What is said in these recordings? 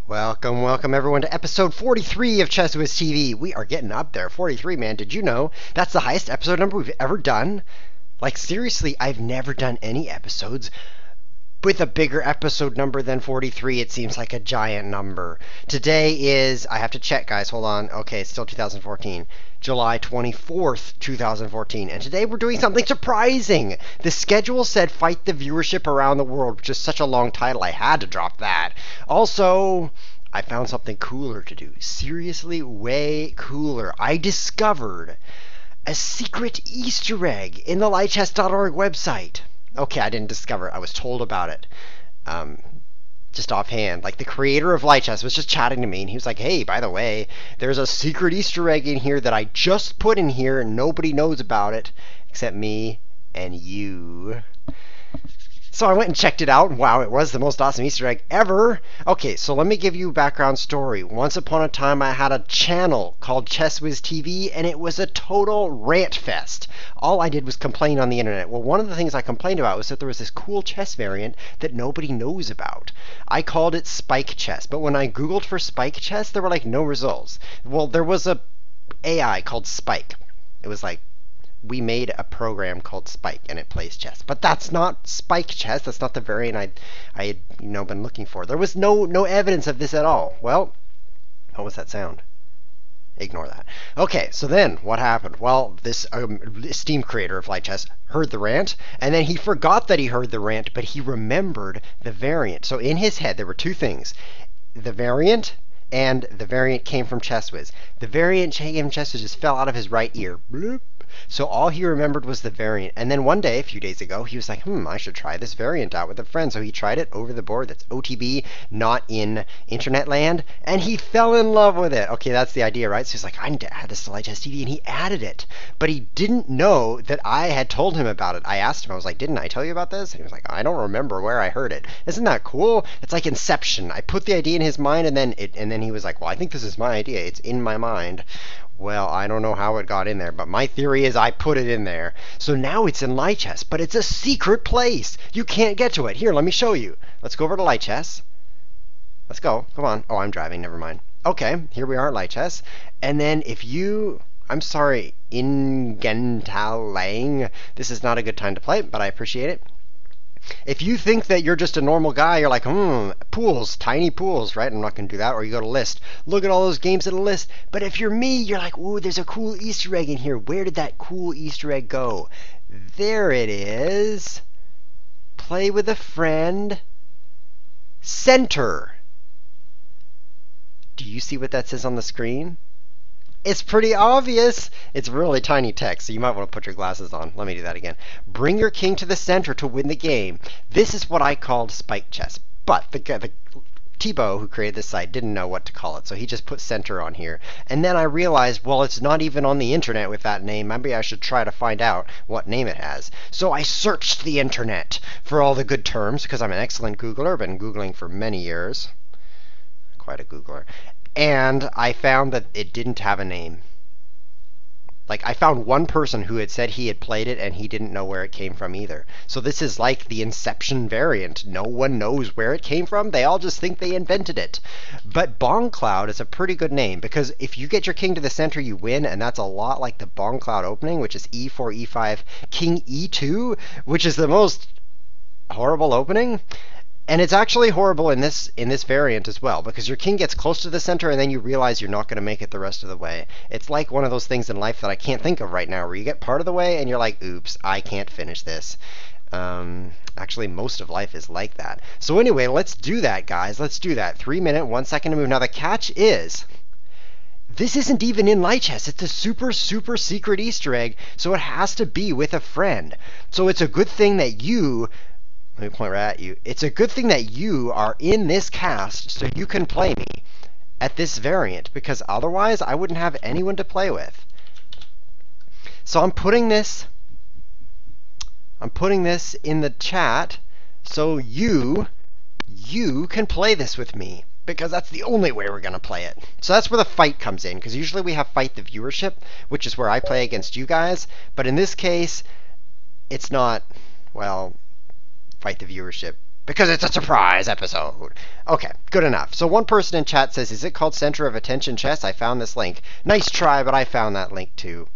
Welcome, welcome everyone to episode 43 of Chess Whiz TV. We are getting up there. 43, man. Did you know that's the highest episode number we've ever done? Like, seriously, I've never done any episodes with a bigger episode number than 43. It seems like a giant number. Today is, I have to check, guys. Hold on. Okay, it's still 2014. July 24th, 2014. And today we're doing something surprising. The schedule said Fight the Viewership Around the World, which is such a long title. I had to drop that. Also, I found something cooler to do. Seriously, way cooler. I discovered a secret Easter egg in the Lichess.org website. Okay, I didn't discover it. I was told about it. Just offhand. Like, the creator of Lichess was just chatting to me, and he was like, hey, by the way, there's a secret Easter egg in here that I just put in here, and nobody knows about it except me and you. So I went and checked it out, and wow, it was the most awesome Easter egg ever. Okay, so let me give you a background story. Once upon a time, I had a channel called Chess Whiz TV, and it was a total rant fest. All I did was complain on the internet. Well, one of the things I complained about was that there was this cool chess variant that nobody knows about. I called it Spike Chess, but when I Googled for Spike Chess, there were like no results. Well, there was a AI called Spike. It was like, we made a program called Spike, and it plays chess. But that's not Spike Chess. That's not the variant I had been looking for. There was no evidence of this at all. Well, what was that sound? Ignore that. Okay, so then what happened? Well, this esteemed creator of Lichess heard the rant, and then he forgot that he heard the rant, but he remembered the variant. So in his head, there were two things. The variant, and the variant came from Chess Whiz. The variant came from Chess Whiz just fell out of his right ear. Bloop. So all he remembered was the variant. And then one day, a few days ago, he was like, I should try this variant out with a friend. So he tried it over the board. That's OTB, not in internet land. And he fell in love with it. Okay, that's the idea, right? So he's like, I need to add this to Lichess TV. And he added it. But he didn't know that I had told him about it. I asked him, I was like, didn't I tell you about this? And he was like, I don't remember where I heard it. Isn't that cool? It's like Inception. I put the idea in his mind, and then he was like, well, I think this is my idea. It's in my mind. Well, I don't know how it got in there, but my theory is I put it in there. So now it's in Lichess, but it's a secret place. You can't get to it. Here, let me show you. Let's go over to Lichess. Let's go. Come on. Oh, I'm driving. Never mind. Okay, here we are at Lichess. And then if you... I'm sorry, Ingentalang. This is not a good time to play, but I appreciate it. If you think that you're just a normal guy, you're like, pools, tiny pools, right? I'm not going to do that. Or you go to list. Look at all those games in the list. But if you're me, you're like, ooh, there's a cool Easter egg in here. Where did that cool Easter egg go? There it is. Play with a friend. Center. Do you see what that says on the screen? It's pretty obvious. It's really tiny text, so you might want to put your glasses on. Let me do that again. Bring your king to the center to win the game. This is what I called Spike Chess. But the Thibaut, who created this site, didn't know what to call it, so he just put center on here. And then I realized, well, it's not even on the internet with that name. Maybe I should try to find out what name it has. So I searched the internet for all the good terms, because I'm an excellent Googler. I've been Googling for many years. Quite a Googler. And I found that it didn't have a name. Like, I found one person who had said he had played it, and he didn't know where it came from either. So this is like the Inception variant. No one knows where it came from. They all just think they invented it. But Bongcloud is a pretty good name, because if you get your king to the center, you win, and that's a lot like the Bongcloud opening, which is e4, e5, king e2, which is the most horrible opening. And it's actually horrible in this variant as well, because your king gets close to the center and then you realize you're not going to make it the rest of the way. It's like one of those things in life that I can't think of right now, where you get part of the way and you're like, oops, I can't finish this. Actually, most of life is like that. So anyway, let's do that, guys. Let's do that. 3 minute, 1 second to move. Now the catch is, this isn't even in Lichess. It's a super, super secret Easter egg, so it has to be with a friend. So it's a good thing that you... Let me point right at you. It's a good thing that you are in this cast so you can play me at this variant, because otherwise I wouldn't have anyone to play with. So I'm putting this in the chat so you can play this with me, because that's the only way we're going to play it. So that's where the fight comes in, because usually we have Fight the Viewership, which is where I play against you guys. But in this case, it's not, well, Fight the Viewership because it's a surprise episode. Okay, good enough. So one person in chat says, is it called Center of Attention Chess? I found this link. Nice try, but I found that link too.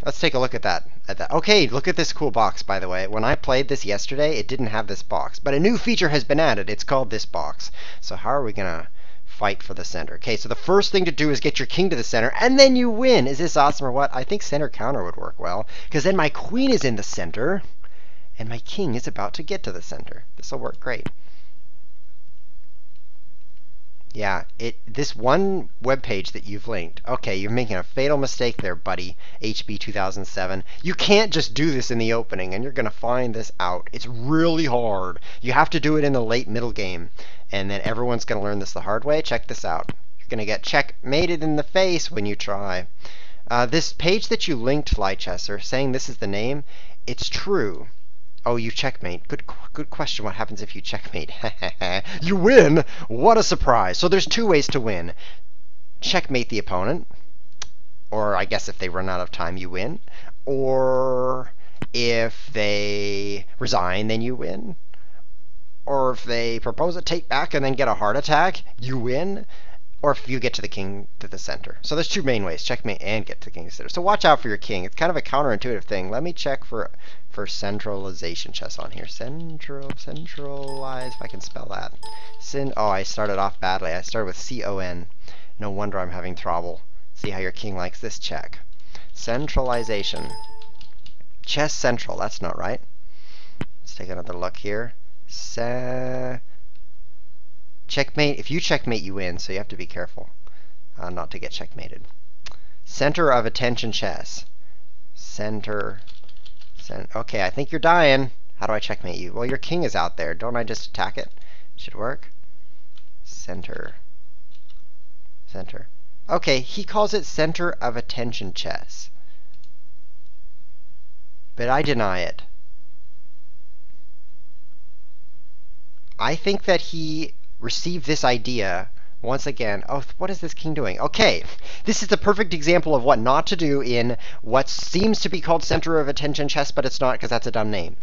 Let's take a look at that. Okay, look at this cool box, by the way. When I played this yesterday, it didn't have this box. But a new feature has been added. It's called this box. So how are we going to fight for the center? Okay, so the first thing to do is get your king to the center, and then you win. Is this awesome or what? I think center counter would work well, because then my queen is in the center, and my king is about to get to the center. This will work great. Yeah, this one web page that you've linked. Okay, you're making a fatal mistake there, buddy. HB 2007. You can't just do this in the opening, and you're going to find this out. It's really hard. You have to do it in the late middle game, and then everyone's going to learn this the hard way. Check this out. You're going to get checkmated in the face when you try. This page that you linked, Lichess, saying this is the name, it's true. Oh, you checkmate. Good question. What happens if you checkmate? You win! What a surprise. So there's two ways to win. Checkmate the opponent. Or I guess if they run out of time, you win. Or if they resign, then you win. Or if they propose a take back and then get a heart attack, you win. Or if you get to the king to the center. So there's two main ways, checkmate and get to the king to the center. So watch out for your king. It's kind of a counterintuitive thing. Let me check for centralization chess on here. Centralize, if I can spell that. Oh, I started off badly. I started with C-O-N. No wonder I'm having trouble. See how your king likes this check. Centralization. Chess central, that's not right. Let's take another look here. Checkmate. If you checkmate, you win, so you have to be careful not to get checkmated. Center of attention chess. Okay, I think you're dying. How do I checkmate you? Well, your king is out there. Don't I just attack it? Should work. Center. Okay, he calls it center of attention chess. But I deny it. I think that he received this idea once again. Oh, what is this king doing? Okay, this is the perfect example of what not to do in what seems to be called center of attention chess, but it's not, because that's a dumb name.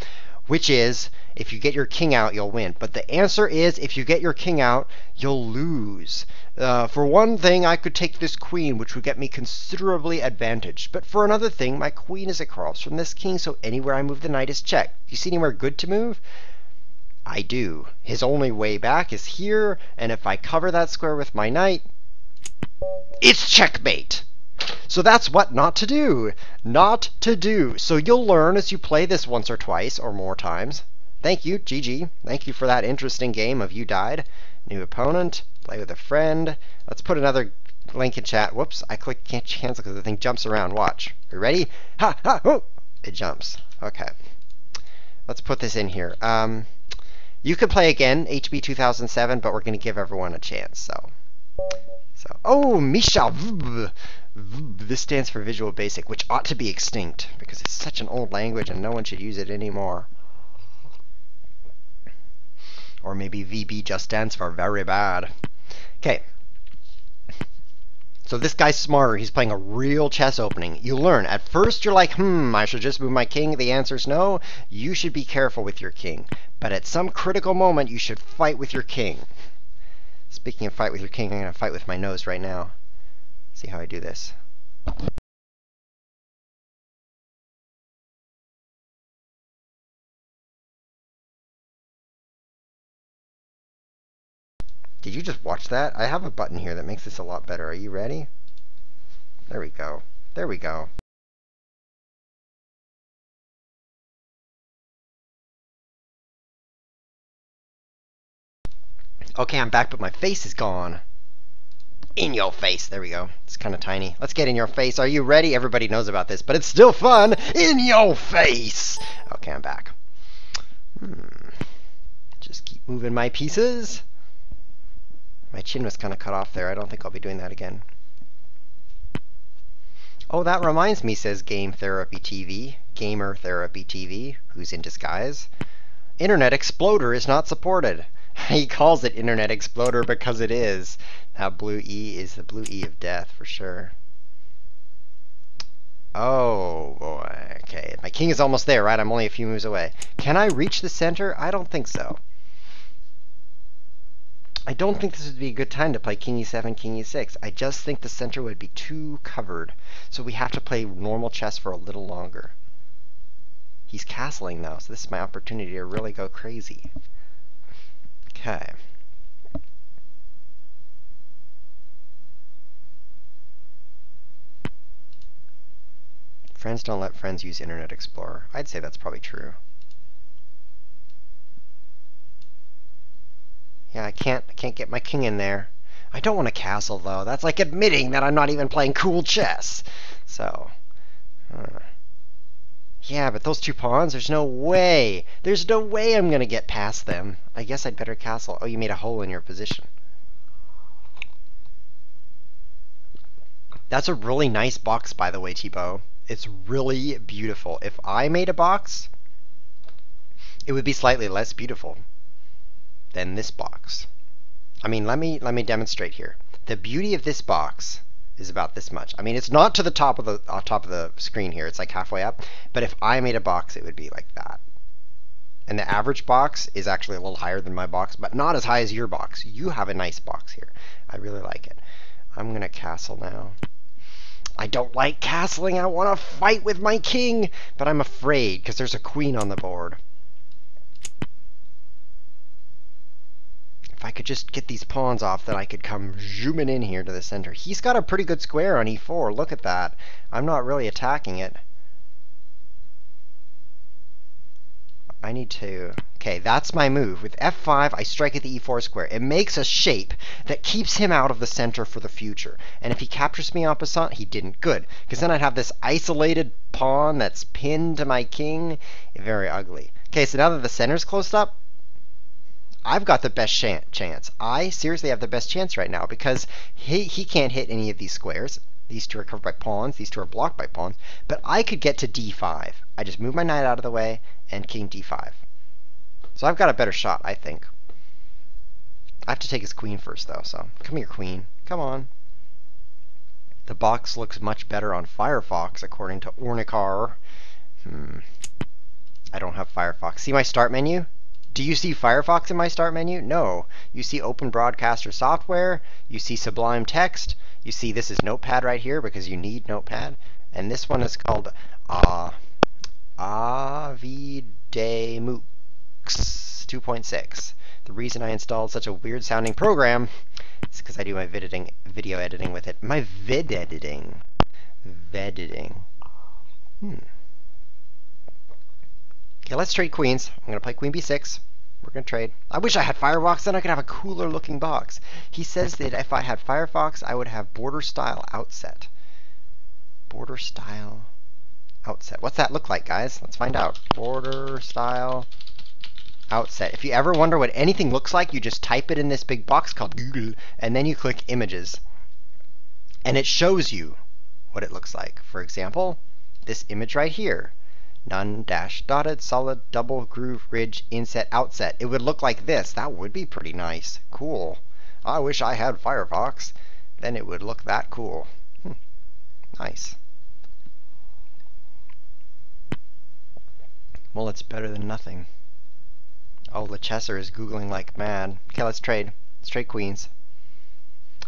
Which is, if you get your king out, you'll win. But the answer is, if you get your king out, you'll lose. For one thing, I could take this queen, which would get me considerably advantaged. But for another thing, my queen is across from this king, so anywhere I move the knight is checked. Do you see anywhere good to move? I do. His only way back is here, and if I cover that square with my knight, it's checkmate. So that's what not to do. Not to do. So you'll learn as you play this once or twice or more times. Thank you, GG. Thank you for that interesting game of You Died. New opponent. Play with a friend. Let's put another link in chat. Whoops, I clicked can't cancel because the thing jumps around. Watch. You ready? Ha, ha, oh! It jumps. Okay. Let's put this in here. You could play again, HB 2007, but we're going to give everyone a chance. So, oh, Misha. This stands for Visual Basic, which ought to be extinct because it's such an old language and no one should use it anymore. Or maybe VB just stands for very bad. Okay. So this guy's smarter. He's playing a real chess opening. You learn. At first, you're like, I should just move my king. The answer's no. You should be careful with your king. But at some critical moment, you should fight with your king. Speaking of fight with your king, I'm going to fight with my nose right now. See how I do this. Did you just watch that? I have a button here that makes this a lot better. Are you ready? There we go. There we go. Okay, I'm back, but my face is gone. In your face. There we go. It's kind of tiny. Let's get in your face. Are you ready? Everybody knows about this, but it's still fun. In your face. Okay, I'm back. Just keep moving my pieces. My chin was kind of cut off there. I don't think I'll be doing that again. Oh, that reminds me, says Game Therapy TV. Gamer Therapy TV, who's in disguise. Internet Exploder is not supported. He calls it Internet Exploder because it is. That blue E is the blue E of death for sure. Oh, boy. Okay, my king is almost there, right? I'm only a few moves away. Can I reach the center? I don't think so. I don't think this would be a good time to play king e7, king e6. I just think the center would be too covered. So we have to play normal chess for a little longer. He's castling, though, so this is my opportunity to really go crazy. Okay. Friends don't let friends use Internet Explorer. I'd say that's probably true. Yeah, I can't get my king in there. I don't want to castle, though. That's like admitting that I'm not even playing cool chess. So, yeah, but those two pawns, there's no way. There's no way I'm going to get past them. I guess I'd better castle. Oh, you made a hole in your position. That's a really nice box, by the way, Thibaut. It's really beautiful. If I made a box, it would be slightly less beautiful than this box. I mean, let me demonstrate here. The beauty of this box is about this much. I mean, it's not to the top of the screen here. It's like halfway up. But if I made a box, it would be like that. And the average box is actually a little higher than my box, but not as high as your box. You have a nice box here. I really like it. I'm going to castle now. I don't like castling. I want to fight with my king, but I'm afraid because there's a queen on the board. If I could just get these pawns off, then I could come zooming in here to the center. He's got a pretty good square on e4. Look at that. I'm not really attacking it. I need to... Okay, that's my move. With f5, I strike at the e4 square. It makes a shape that keeps him out of the center for the future. And if he captures me en passant, he didn't. Good. Because then I'd have this isolated pawn that's pinned to my king. Very ugly. Okay, so now that the center's closed up, I've got the best chance. I seriously have the best chance right now because he can't hit any of these squares. These two are covered by pawns. These two are blocked by pawns. But I could get to d5. I just move my knight out of the way and king d5. So I've got a better shot, I think. I have to take his queen first, though. So come here, queen. Come on. The box looks much better on Firefox, according to Ornikar. I don't have Firefox. See my start menu? Do you see Firefox in my start menu? No. You see Open Broadcaster Software. You see Sublime Text. You see this is Notepad right here because you need Notepad. And this one is called Avidemux 2.6. The reason I installed such a weird sounding program is because I do my video editing with it. My vid editing. Okay, let's trade queens. I'm going to play queen b6. We're going to trade. I wish I had Firefox, then I could have a cooler looking box. He says that if I had Firefox, I would have border style outset. Border style outset. What's that look like, guys? Let's find out. Border style outset. If you ever wonder what anything looks like, you just type it in this big box called Google, and then you click images. And it shows you what it looks like. For example, this image right here. None dash dotted solid double groove ridge inset outset. It would look like this. That would be pretty nice. Cool. I wish I had Firefox. Then it would look that cool. Nice. Well, it's better than nothing. Oh, Lichess is Googling like mad. Okay, let's trade. Let's trade queens.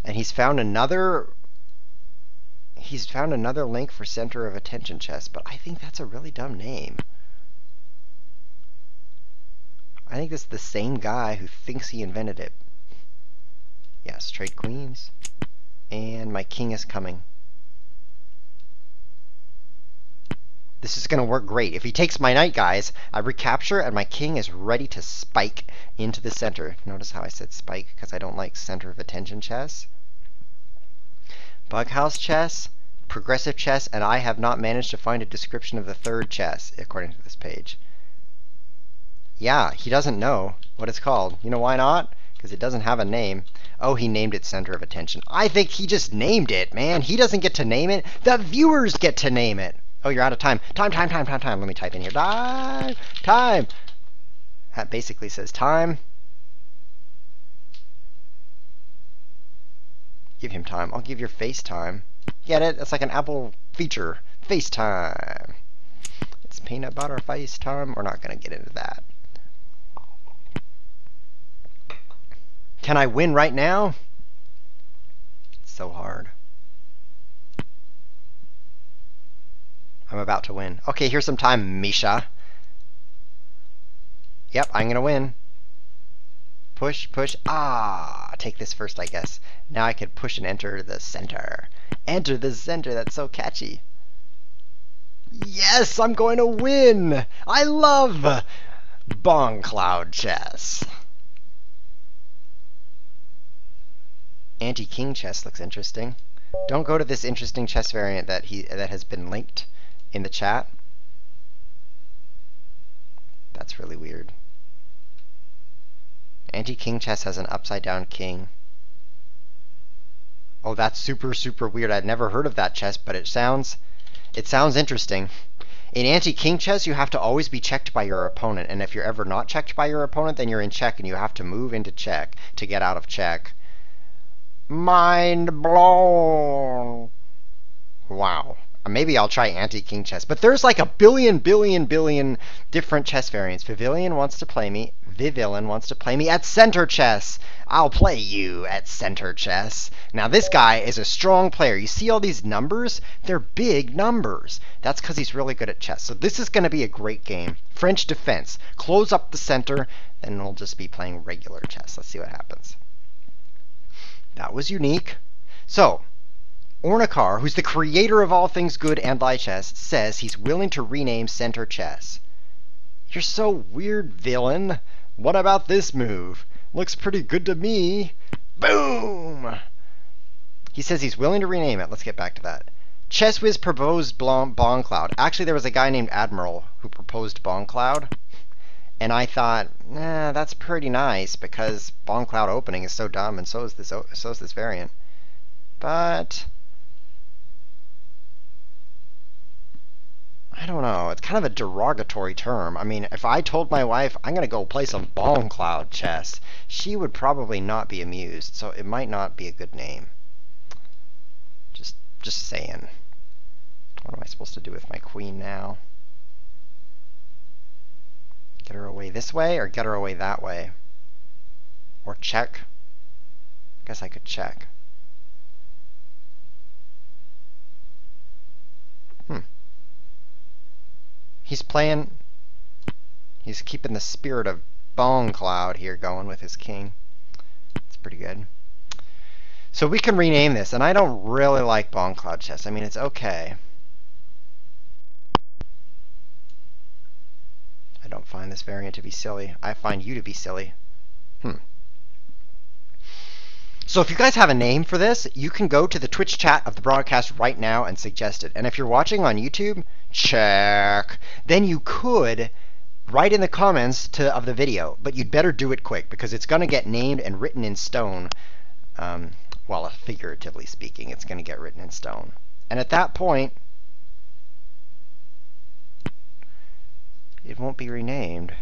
And he's found another link for Center of Attention Chess, but I think that's a really dumb name. I think this is the same guy who thinks he invented it. Yes, trade queens. And my king is coming. This is going to work great. If he takes my knight, guys, I recapture and my king is ready to spike into the center. Notice how I said spike because I don't like Center of Attention Chess. Bughouse Chess, Progressive Chess, and I have not managed to find a description of the third chess, according to this page. Yeah, he doesn't know what it's called. You know why not? Because it doesn't have a name. Oh, he named it Center of Attention. I think he just named it, man. He doesn't get to name it. The viewers get to name it. Oh, you're out of time. Time. Let me type in here. Time. That basically says time. Give him time. I'll give your face time. Get it? That's like an Apple feature FaceTime. It's peanut butter FaceTime. We're not going to get into that. Can I win right now? It's so hard. I'm about to win. Okay, here's some time, Misha. Yep, I'm going to win. Push, push. Ah, take this first, I guess. Now I could push and enter the center. Enter the center. That's so catchy. Yes, I'm going to win. I love Bongcloud Chess. Anti-king chess looks interesting. Don't go to this interesting chess variant that has been linked in the chat. That's really weird. Anti-king chess has an upside-down king. Oh, that's super, super weird. I'd never heard of that chess, but it sounds interesting. In anti-king chess, you have to always be checked by your opponent, and if you're ever not checked by your opponent, then you're in check, and you have to move into check to get out of check. Mind blown. Wow. Maybe I'll try anti-king chess. But there's like a billion different chess variants. Vivian wants to play me at center chess. I'll play you at center chess. Now this guy is a strong player. You see all these numbers? They're big numbers. That's because he's really good at chess. So this is going to be a great game. French defense. Close up the center, then we'll just be playing regular chess. Let's see what happens. That was unique. So, Ornikar, who's the creator of all things good and Lichess, says he's willing to rename center chess. You're so weird, villain. What about this move? Looks pretty good to me. Boom! He says he's willing to rename it. Let's get back to that. ChessWiz proposed Bongcloud. Actually, there was a guy named Admiral who proposed Bongcloud. And I thought, nah, that's pretty nice because Bongcloud opening is so dumb, and so is this variant. But I don't know. It's kind of a derogatory term. I mean, if I told my wife I'm going to go play some Bongcloud chess, she would probably not be amused. So it might not be a good name. Just saying. What am I supposed to do with my queen now? Get her away this way or get her away that way? Or check? I guess I could check. He's keeping the spirit of Bongcloud here going with his king. It's pretty good. So we can rename this, and I don't really like Bongcloud chess. I mean, it's okay. I don't find this variant to be silly. I find you to be silly. So if you guys have a name for this, you can go to the Twitch chat of the broadcast right now and suggest it. And if you're watching on YouTube, check. Then you could write in the comments of the video, but you'd better do it quick because it's going to get named and written in stone. Well, figuratively speaking, it's going to get written in stone. And at that point, it won't be renamed.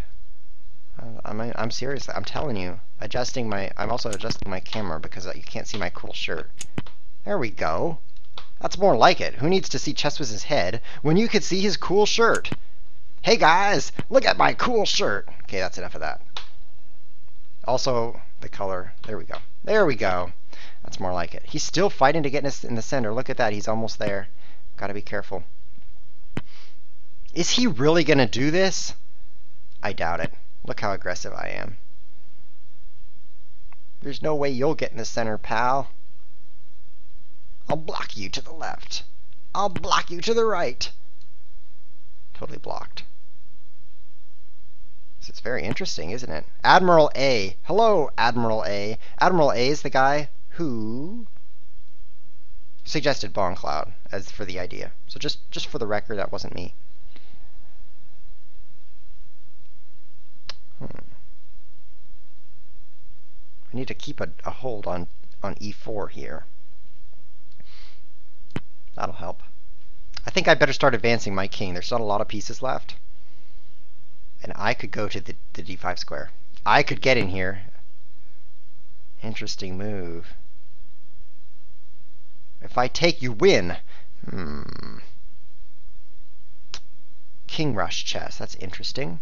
I'm seriously, I'm telling you. I'm also adjusting my camera because you can't see my cool shirt. There we go. That's more like it. Who needs to see ChessWiz's head when you could see his cool shirt? Hey guys, look at my cool shirt. Okay, that's enough of that. Also, the color. There we go. There we go. That's more like it. He's still fighting to get in the center. Look at that. He's almost there. Gotta be careful. Is he really gonna do this? I doubt it. Look how aggressive I am. There's no way you'll get in the center, pal. I'll block you to the left. I'll block you to the right. Totally blocked. This is very interesting, isn't it? Admiral A. Hello, Admiral A. Admiral A is the guy who suggested Bongcloud as for the idea. So just for the record, that wasn't me. I need to keep a hold on e4 here. That'll help. I think I better start advancing my king. There's not a lot of pieces left. And I could go to the d5 square. I could get in here. Interesting move. If I take, you win. King Rush Chess. That's interesting.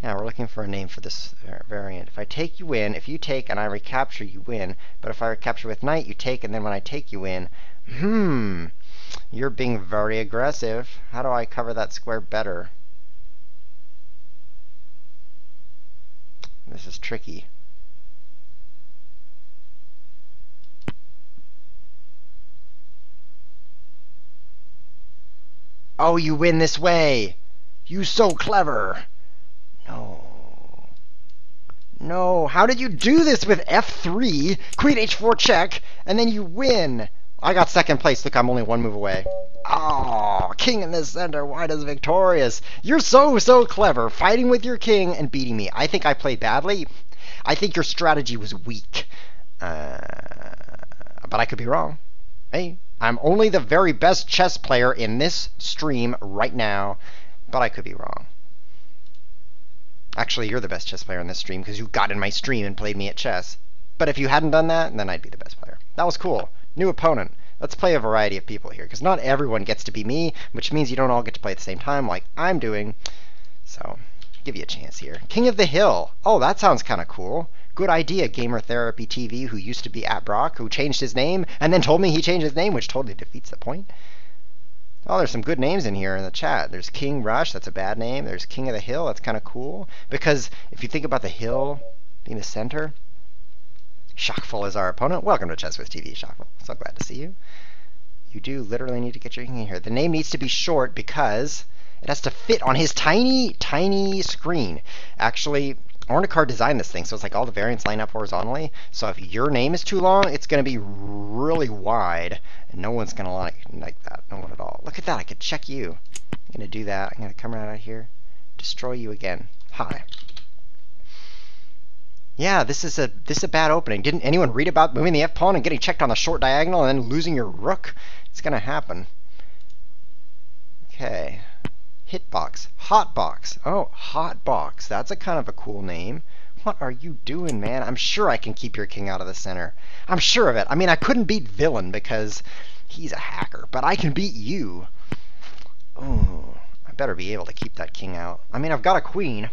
Yeah, we're looking for a name for this variant. If I take, you win. If you take and I recapture, you win. But if I recapture with knight, you take, and then when I take, you win. You're being very aggressive. How do I cover that square better? This is tricky. Oh, you win this way! You so clever! No. No, how did you do this with f3, queen h4 check, and then you win? I got second place. Look, I'm only one move away. Oh, king in the center. White is victorious. You're so clever, fighting with your king and beating me. I think I played badly. I think your strategy was weak. But I could be wrong. Hey, I'm only the very best chess player in this stream right now, but I could be wrong. Actually, you're the best chess player in this stream because you got in my stream and played me at chess. But if you hadn't done that, then I'd be the best player. That was cool. New opponent. Let's play a variety of people here, because not everyone gets to be me, which means you don't all get to play at the same time like I'm doing. So, give you a chance here. King of the Hill. Oh, that sounds kind of cool. Good idea, Gamer Therapy TV, who used to be at Brock, who changed his name, and then told me he changed his name, which totally defeats the point. Oh, there's some good names in here in the chat. There's King Rush, that's a bad name. There's King of the Hill, that's kind of cool. Because if you think about the hill being the center, Shockful is our opponent. Welcome to Chess with TV, Shockful. So glad to see you. You do literally need to get your king in here. The name needs to be short because it has to fit on his tiny screen. Actually, Ornicard designed this thing, so it's like all the variants line up horizontally. So if your name is too long, it's going to be really wide, and no one's going to like that. No one at all. Look at that. I could check you. I'm going to do that. I'm going to come right out of here. Destroy you again. Hi. Yeah, this is a bad opening. Didn't anyone read about moving the f-pawn and getting checked on the short diagonal and then losing your rook? It's going to happen. Okay. Hitbox. Hotbox. Oh, Hotbox. That's a kind of a cool name. What are you doing, man? I'm sure I can keep your king out of the center. I'm sure of it. I mean, I couldn't beat Villain because he's a hacker, but I can beat you. Oh, I better be able to keep that king out. I mean, I've got a queen.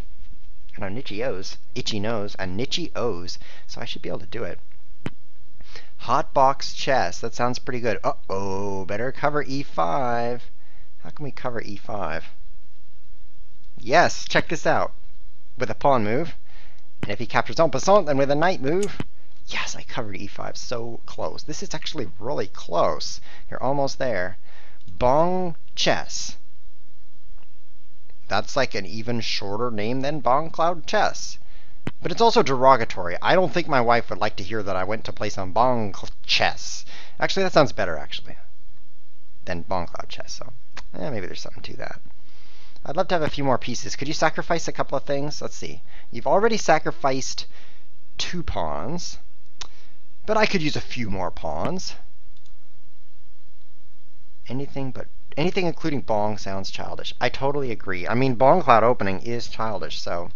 And a itchy nose, and nitchy O's, so I should be able to do it. Hotbox chess, that sounds pretty good. Uh-oh, better cover e5. How can we cover e5? Yes, check this out. With a pawn move, and if he captures en passant, then with a knight move, yes, I covered e5, so close. This is actually really close. You're almost there. Bong Chess. That's like an even shorter name than Bongcloud Chess. But it's also derogatory. I don't think my wife would like to hear that I went to play some Bongcloud Chess. Actually, that sounds better, actually, than Bongcloud Chess. So, maybe there's something to that. I'd love to have a few more pieces. Could you sacrifice a couple of things? Let's see. You've already sacrificed 2 pawns. But I could use a few more pawns. Anything including Bong sounds childish. I totally agree. I mean, Bongcloud opening is childish, so.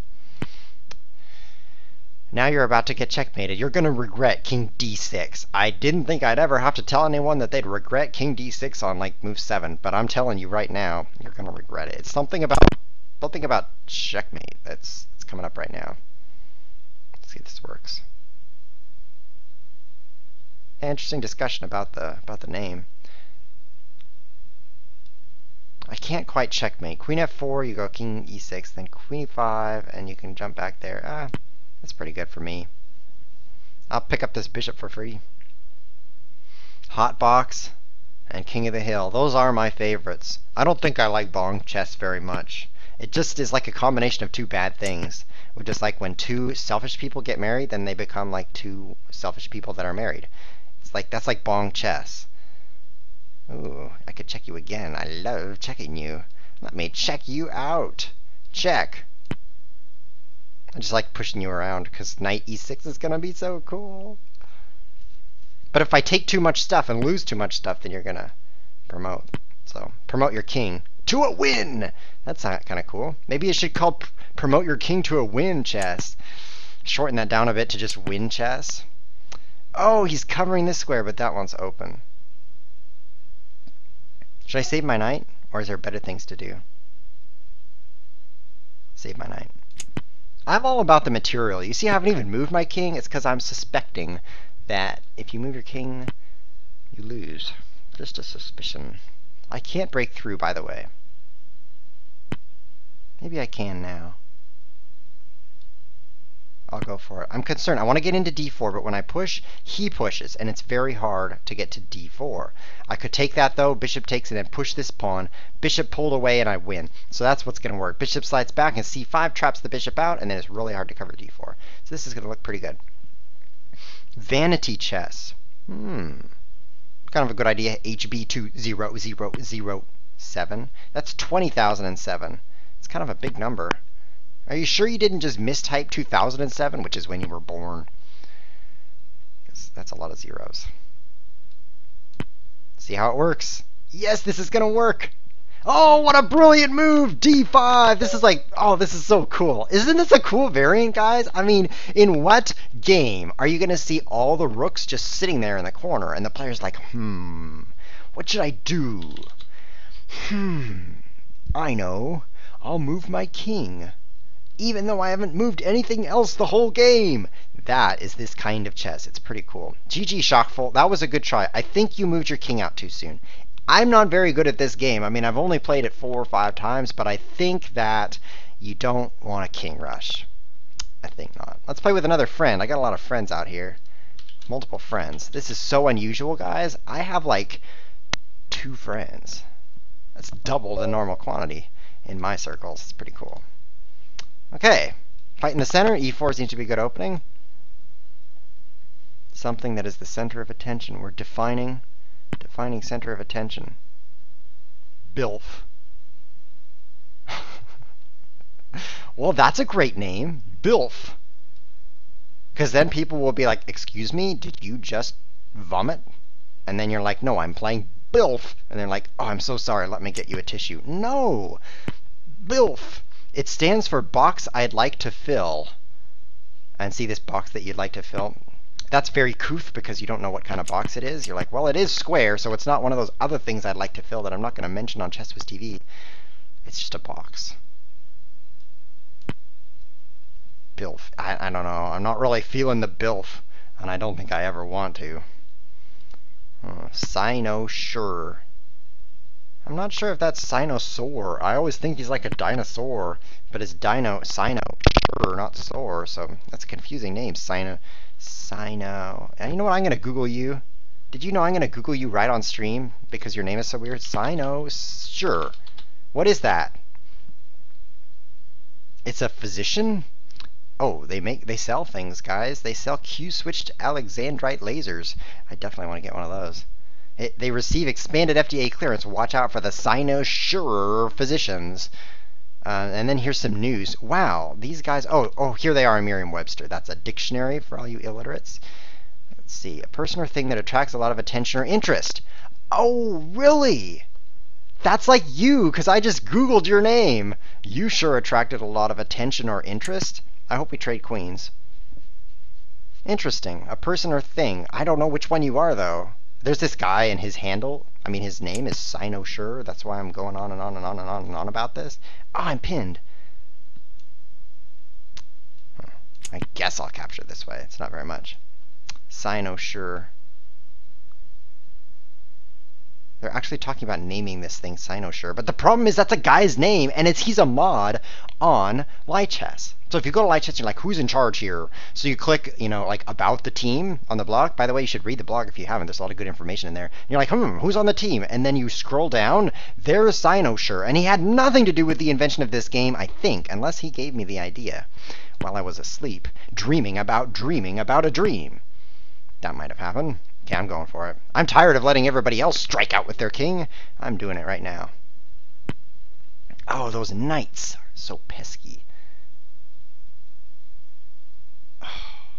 Now you're about to get checkmated. You're going to regret King d6. I didn't think I'd ever have to tell anyone that they'd regret King d6 on, like, move 7, but I'm telling you right now, you're going to regret it. It's something about checkmate that's coming up right now. Let's see if this works. Interesting discussion about the name. I can't quite checkmate. Queen f4, you go king e6, then queen e5, and you can jump back there. That's pretty good for me. I'll pick up this bishop for free. Hotbox and King of the Hill. Those are my favorites. I don't think I like Bong Chess very much. It just is like a combination of 2 bad things. Just like when 2 selfish people get married, then they become like 2 selfish people that are married. It's like that's like Bong Chess. Ooh, I could check you again. I love checking you. Let me check you out. Check. I just like pushing you around because knight e6 is going to be so cool. But if I take too much stuff and lose too much stuff, then you're going to promote. So, promote your king to a win! That's kind of cool. Maybe it should call promote your king to a win chess. Shorten that down a bit to just win chess. Oh, he's covering this square, but that one's open. Should I save my knight, or is there better things to do? Save my knight. I'm all about the material. You see, I haven't even moved my king. It's because I'm suspecting that if you move your king, you lose. Just a suspicion. I can't break through, by the way. Maybe I can now. I'll go for it. I'm concerned. I want to get into d4, but when I push, he pushes, and it's very hard to get to d4. I could take that, though. Bishop takes and then push this pawn. Bishop pulled away, and I win. So that's what's going to work. Bishop slides back, and c5 traps the bishop out, and then it's really hard to cover d4. So this is going to look pretty good. Vanity chess. Kind of a good idea. HB20007. That's 20,007. It's kind of a big number. Are you sure you didn't just mistype 2007, which is when you were born? Because that's a lot of zeros. See how it works. Yes, this is going to work. Oh, what a brilliant move! D5! This is like, oh, this is so cool. Isn't this a cool variant, guys? I mean, in what game are you going to see all the rooks just sitting there in the corner, and the player's like, what should I do? I know. I'll move my king, even though I haven't moved anything else the whole game. That is this kind of chess. It's pretty cool. GG, Shockful. That was a good try. I think you moved your king out too soon. I'm not very good at this game. I mean, I've only played it 4 or 5 times, but I think that you don't want a king rush. I think not. Let's play with another friend. I got a lot of friends out here. Multiple friends. This is so unusual, guys. I have like 2 friends. That's double the normal quantity in my circles. It's pretty cool. Okay, fight in the center. E4 seems to be a good opening. Something that is the center of attention. We're defining center of attention. BILF. Well, that's a great name. BILF. Because then people will be like, excuse me, did you just vomit? And then you're like, no, I'm playing BILF. And they're like, oh, I'm so sorry, let me get you a tissue. No! BILF. It stands for box I'd like to fill. And see this box that you'd like to fill? That's very couth because you don't know what kind of box it is. You're like, well, it is square, so it's not one of those other things I'd like to fill that I'm not going to mention on Chess Whiz TV. It's just a box. BILF. I don't know. I'm not really feeling the BILF, and I don't think I ever want to. Sino-sure. I'm not sure if that's Sinosaur. I always think he's like a dinosaur, but it's Sino, sure, not Saur, so that's a confusing name. Sino. And you know what? I'm going to Google you. Did you know I'm going to Google you right on stream because your name is so weird? Sino, sure. What is that? It's a physician? Oh, they sell things, guys. They sell Q-switched Alexandrite lasers. I definitely want to get one of those. They receive expanded FDA clearance. Watch out for the Sino-sure physicians. And then here's some news. Wow, these guys... Oh, here they are in Merriam-Webster. That's a dictionary for all you illiterates. Let's see. A person or thing that attracts a lot of attention or interest. Oh, really? That's like you, because I just Googled your name. You sure attracted a lot of attention or interest. I hope we trade queens. Interesting. A person or thing. I don't know which one you are, though. There's this guy and his handle. I mean, his name is Sino-sure. That's why I'm going on and on and on and on and on about this. Oh, I'm pinned. I guess I'll capture this way. It's not very much. Sino-sure. They're actually talking about naming this thing Sino-sure. But the problem is that's a guy's name, and he's a mod on Lichess. So if you go to Lichess, you're like, who's in charge here? So you click, like about the team on the blog. By the way, you should read the blog if you haven't. There's a lot of good information in there. And you're like, who's on the team? And then you scroll down. There's Sino-sure. And he had nothing to do with the invention of this game, I think, unless he gave me the idea while I was asleep, dreaming about a dream. That might have happened. Okay, I'm going for it. I'm tired of letting everybody else strike out with their king. I'm doing it right now. Oh, those knights are so pesky.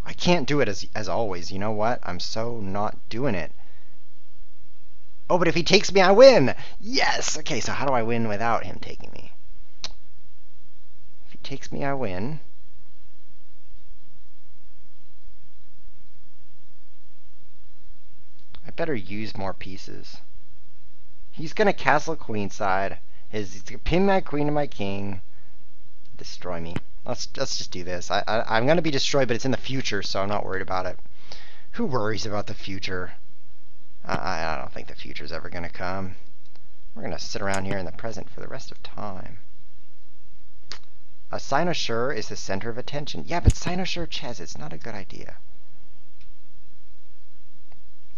I can't do it as always. You know what? I'm so not doing it. Oh, but if he takes me, I win! Yes! Okay, so how do I win without him taking me? If he takes me, I win. I better use more pieces. He's going to castle queenside. He's going to pin my queen to my king. Destroy me. Let's just do this. I'm gonna be destroyed, but it's in the future, so I'm not worried about it. Who worries about the future? I don't think the future's ever gonna come. We're gonna sit around here in the present for the rest of time. A cynosure is the center of attention. Yeah, but cynosure chess, it's not a good idea.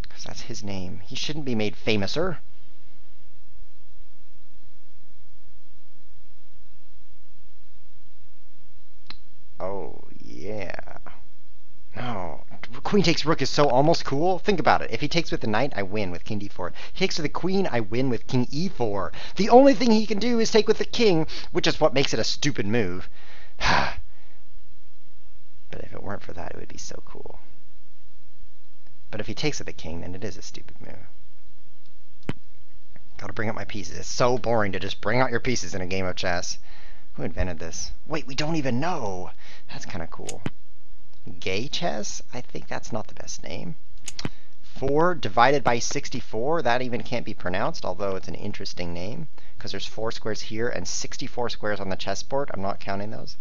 Because that's his name. He shouldn't be made famouser. Oh, yeah. No. Queen takes rook is so almost cool. Think about it. If he takes with the knight, I win with king d4. If he takes with the queen, I win with king e4. The only thing he can do is take with the king, which is what makes it a stupid move. But if it weren't for that, it would be so cool. But if he takes with the king, then it is a stupid move. Gotta bring up my pieces. It's so boring to just bring out your pieces in a game of chess. Who invented this? Wait, we don't even know. That's kind of cool. Gay chess? I think that's not the best name. 4 divided by 64, that even can't be pronounced, although it's an interesting name, because there's 4 squares here and 64 squares on the chessboard. I'm not counting those.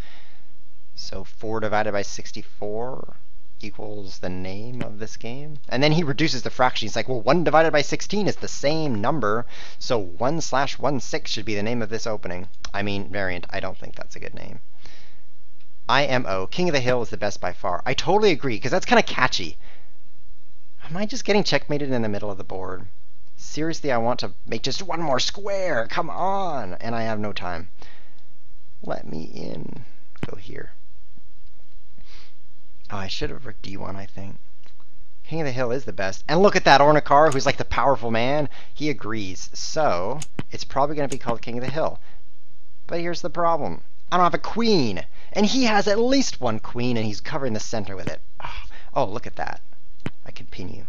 So 4 divided by 64 equals the name of this game. And then he reduces the fraction. He's like, well, 1 divided by 16 is the same number, so 1/16 should be the name of this opening. I mean, variant. I don't think that's a good name. IMO, King of the Hill, is the best by far. I totally agree, because that's kind of catchy. Am I just getting checkmated in the middle of the board? Seriously, I want to make just one more square. Come on. And I have no time. Let me in. Go here. Oh, I should have rook d1, I think. King of the Hill is the best. And look at that Ornikar, who's like the powerful man. He agrees. So, it's probably going to be called King of the Hill. But here's the problem. I don't have a queen. And he has at least one queen, and he's covering the center with it. Oh, look at that. I can pin you.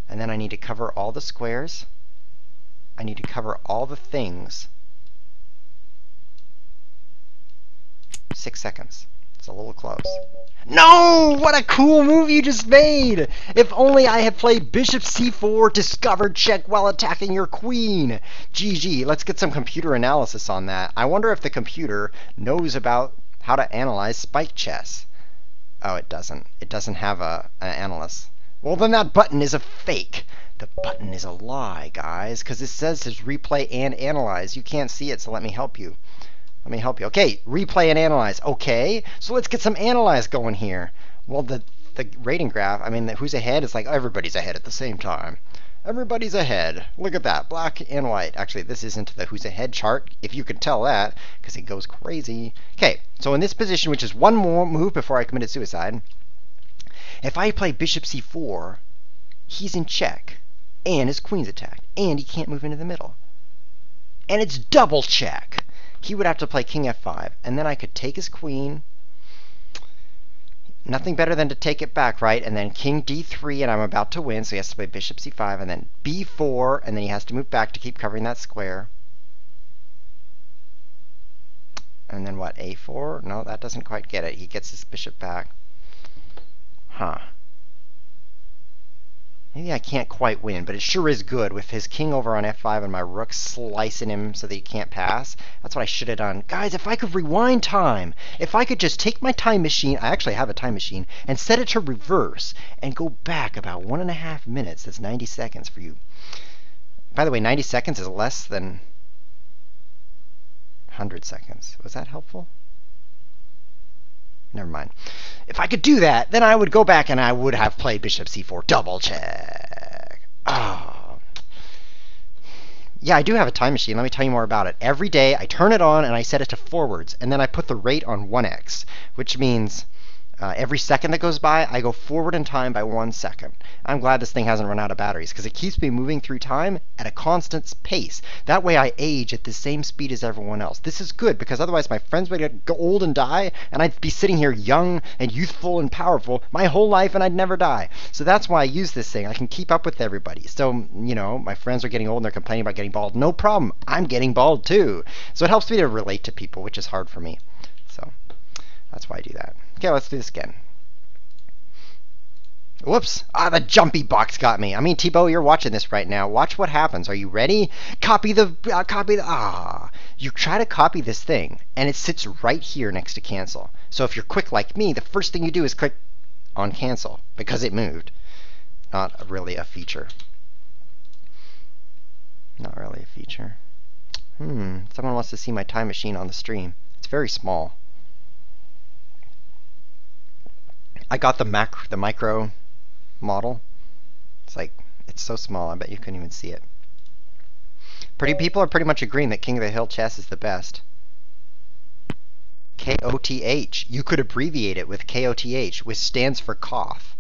And then I need to cover all the squares. I need to cover all the things. 6 seconds. It's a little close. No! What a cool move you just made! If only I had played bishop c4, discovered check while attacking your queen. GG. Let's get some computer analysis on that. I wonder if the computer knows about how to analyze spike chess. Oh, it doesn't. It doesn't have an analyst. Well, then that button is a fake. The button is a lie, guys, because it says there's replay and analyze. You can't see it, so let me help you. Let me help you. Okay, replay and analyze. Okay, so let's get some analyze going here. Well, the rating graph, I mean, who's ahead? It's like everybody's ahead at the same time. Everybody's ahead. Look at that, black and white. Actually, this isn't the who's ahead chart, if you could tell that, because it goes crazy. Okay, so in this position, which is one more move before I committed suicide, if I play bishop c4, he's in check, and his queen's attacked, and he can't move into the middle. And it's double check. He would have to play king f5, and then I could take his queen. Nothing better than to take it back, right? And then king d3, and I'm about to win, so he has to play bishop c5, and then b4, and then he has to move back to keep covering that square. And then what, a4? No, that doesn't quite get it. He gets his bishop back. Huh. Maybe I can't quite win, but it sure is good with his king over on f5 and my rook slicing him so that he can't pass. That's what I should have done. Guys, if I could rewind time, if I could just take my time machine, I actually have a time machine, and set it to reverse and go back about 1.5 minutes. That's 90 seconds for you. By the way, 90 seconds is less than 100 seconds. Was that helpful? Never mind. If I could do that, then I would go back and I would have played bishop c4 double check. Oh. Yeah, I do have a time machine. Let me tell you more about it. Every day I turn it on and I set it to forwards, and then I put the rate on 1x, which means every second that goes by, I go forward in time by 1 second. I'm glad this thing hasn't run out of batteries, because it keeps me moving through time at a constant pace. That way I age at the same speed as everyone else. This is good, because otherwise my friends would get old and die, and I'd be sitting here young and youthful and powerful my whole life, and I'd never die. So that's why I use this thing. I can keep up with everybody. So, you know, my friends are getting old and they're complaining about getting bald. No problem. I'm getting bald too. So it helps me to relate to people, which is hard for me. So that's why I do that. Okay, let's do this again. Whoops. Ah, the jumpy box got me. I mean, Thibaut, you're watching this right now. Watch what happens. Are you ready? You try to copy this thing, and it sits right here next to cancel. So if you're quick like me, the first thing you do is click on cancel, because it moved. Not really a feature. Not really a feature. Someone wants to see my time machine on the stream. It's very small. I got the micro model. It's so small, I bet you couldn't even see it. People are pretty much agreeing that King of the Hill chess is the best. KOTH. You could abbreviate it with KOTH, which stands for cough.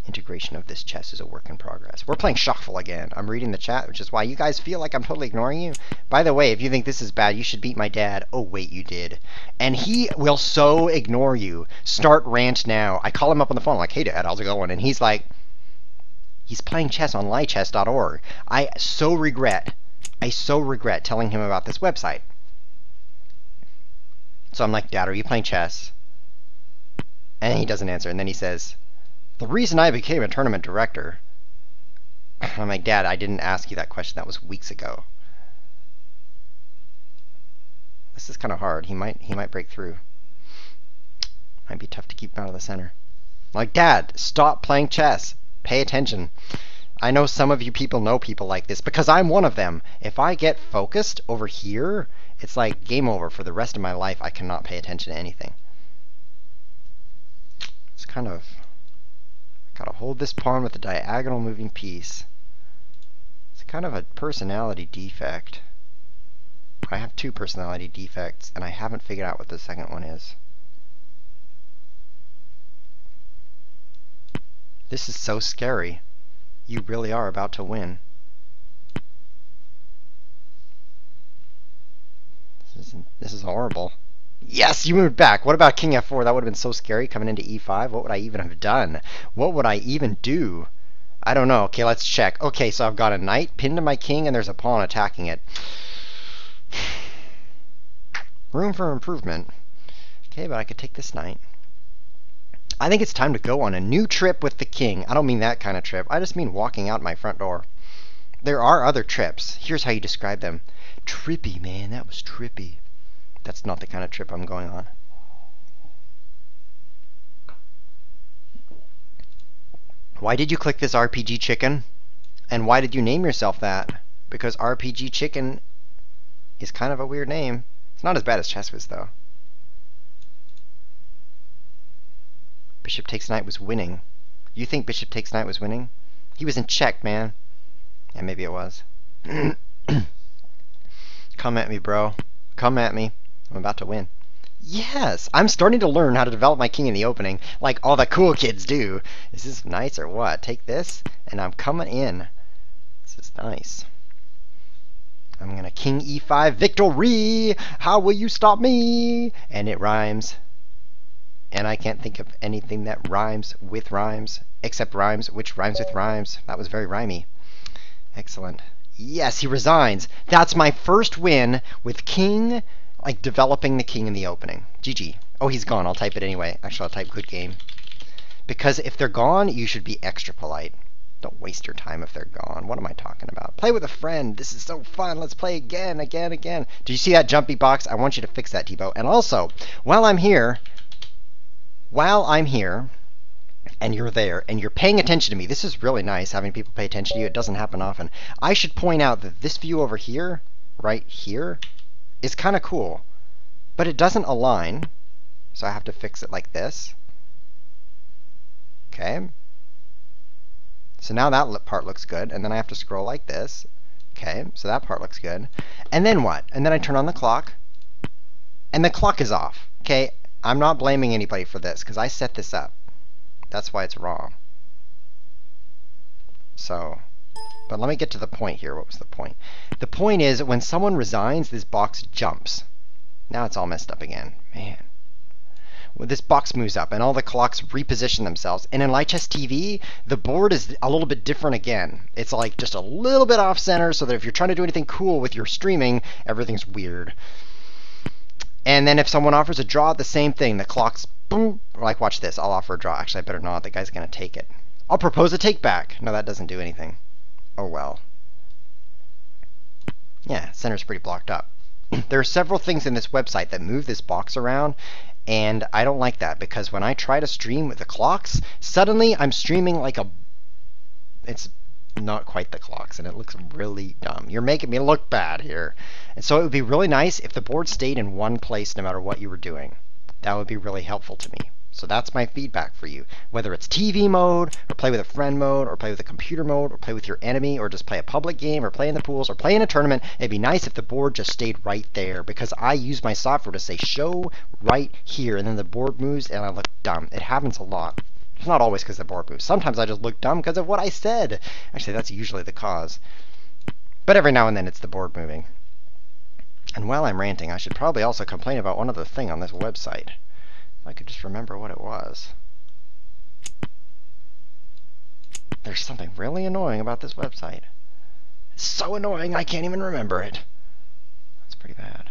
Integration of this chess is a work in progress. We're playing shuffle again. I'm reading the chat, which is why you guys feel like I'm totally ignoring you. By the way, if you think this is bad, you should beat my dad. Oh, wait, you did. And he will so ignore you. Start rant now. I call him up on the phone like, hey, Dad, how's it going? And he's like, he's playing chess on lichess.org. I so regret telling him about this website. So I'm like, Dad, are you playing chess? And he doesn't answer. And then he says, the reason I became a tournament director. I'm like, Dad, I didn't ask you that question. That was weeks ago. This is kind of hard. He might break through. Might be tough to keep him out of the center. I'm like, Dad, stop playing chess. Pay attention. I know some of you people know people like this because I'm one of them. If I get focused over here, it's like game over for the rest of my life. I cannot pay attention to anything. It's kind of... Gotta hold this pawn with a diagonal moving piece. It's kind of a personality defect. I have two personality defects, and I haven't figured out what the second one is. This is so scary. You really are about to win. This is horrible. Yes, you moved back. What about King F4? That would have been so scary coming into E5. What would I even have done? What would I even do? I don't know. Okay, let's check. Okay, so I've got a knight pinned to my king, and there's a pawn attacking it. Room for improvement. Okay, but I could take this knight. I think it's time to go on a new trip with the king. I don't mean that kind of trip. I just mean walking out my front door. There are other trips. Here's how you describe them. Trippy, man. That was trippy. That's not the kind of trip I'm going on. Why did you click this RPG chicken? And why did you name yourself that? Because RPG chicken is kind of a weird name. It's not as bad as ChessWhiz, though. Bishop takes knight was winning. You think bishop takes knight was winning? He was in check, man. Yeah, maybe it was. Come at me, bro. Come at me. I'm about to win. Yes! I'm starting to learn how to develop my king in the opening, like all the cool kids do. Is this nice or what? Take this, and I'm coming in. This is nice. I'm going to king e5 victory! How will you stop me? And it rhymes. And I can't think of anything that rhymes with rhymes, except rhymes, which rhymes with rhymes. That was very rhymey. Excellent. Yes, he resigns. That's my first win with king... like developing the king in the opening. GG. Oh, he's gone. I'll type it anyway. Actually, I'll type good game. Because if they're gone, you should be extra polite. Don't waste your time if they're gone. What am I talking about? Play with a friend. This is so fun. Let's play again, again, again. Do you see that jumpy box? I want you to fix that, Thibaut. And also, while I'm here, and you're there, and you're paying attention to me, this is really nice having people pay attention to you. It doesn't happen often. I should point out that this view over here, right here, is kind of cool, but it doesn't align, so I have to fix it like this. Okay. So now that part looks good, and then I have to scroll like this. Okay, so that part looks good. And then what? And then I turn on the clock, and the clock is off. Okay, I'm not blaming anybody for this, because I set this up. That's why it's wrong. So... but let me get to the point here. What was the point? The point is that when someone resigns, this box jumps. Now it's all messed up again. Man. Well, this box moves up, and all the clocks reposition themselves. And in Lichess TV, the board is a little bit different again. It's like just a little bit off-center, so that if you're trying to do anything cool with your streaming, everything's weird. And then if someone offers a draw, the same thing. The clock's boom. Like, watch this. I'll offer a draw. Actually, I better not. The guy's going to take it. I'll propose a take back. No, that doesn't do anything. Oh, well. Yeah, center's pretty blocked up. There are several things in this website that move this box around, and I don't like that because when I try to stream with the clocks, suddenly I'm streaming like a... It's not quite the clocks, and it looks really dumb. You're making me look bad here. And so it would be really nice if the board stayed in one place no matter what you were doing. That would be really helpful to me. So that's my feedback for you. Whether it's TV mode, or play with a friend mode, or play with a computer mode, or play with your enemy, or just play a public game, or play in the pools, or play in a tournament, it'd be nice if the board just stayed right there, because I use my software to say show right here, and then the board moves and I look dumb. It happens a lot. It's not always because the board moves. Sometimes I just look dumb because of what I said. Actually, that's usually the cause. But every now and then it's the board moving. And while I'm ranting, I should probably also complain about one other thing on this website. If I could just remember what it was. There's something really annoying about this website. It's so annoying I can't even remember it. That's pretty bad.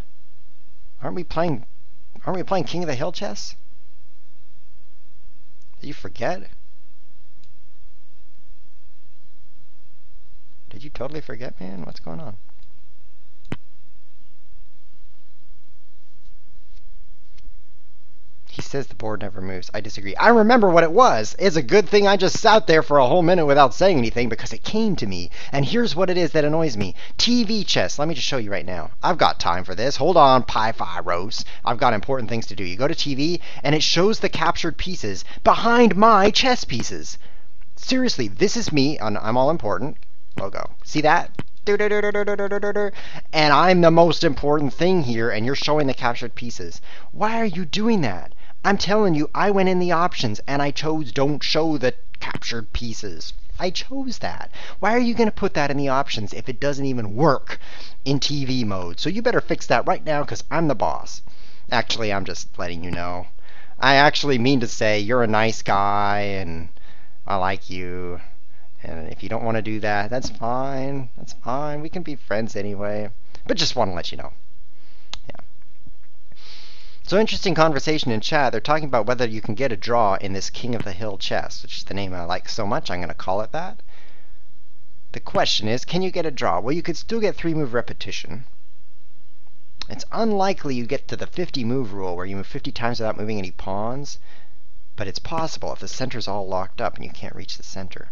Aren't we playing King of the Hill chess? Did you forget? Did you totally forget, man? What's going on? He says the board never moves. I disagree. I remember what it was. It's a good thing I just sat there for a whole minute without saying anything because it came to me. And here's what it is that annoys me. TV chess. Let me just show you right now. I've got time for this. Hold on, Pi-Fi-Rose. I've got important things to do. You go to TV, and it shows the captured pieces behind my chess pieces. Seriously, this is me on I'm All Important logo. See that? And I'm the most important thing here, and you're showing the captured pieces. Why are you doing that? I'm telling you, I went in the options, and I chose don't show the captured pieces. I chose that. Why are you going to put that in the options if it doesn't even work in TV mode? So you better fix that right now, because I'm the boss. Actually, I'm just letting you know. I actually mean to say you're a nice guy, and I like you. And if you don't want to do that, that's fine. That's fine. We can be friends anyway. But just want to let you know. Yeah. So interesting conversation in chat. They're talking about whether you can get a draw in this King of the Hill chess, which is the name I like so much, I'm going to call it that. The question is, can you get a draw? Well, you could still get 3-move repetition. It's unlikely you get to the 50-move rule, where you move 50 times without moving any pawns. But it's possible if the center's all locked up and you can't reach the center.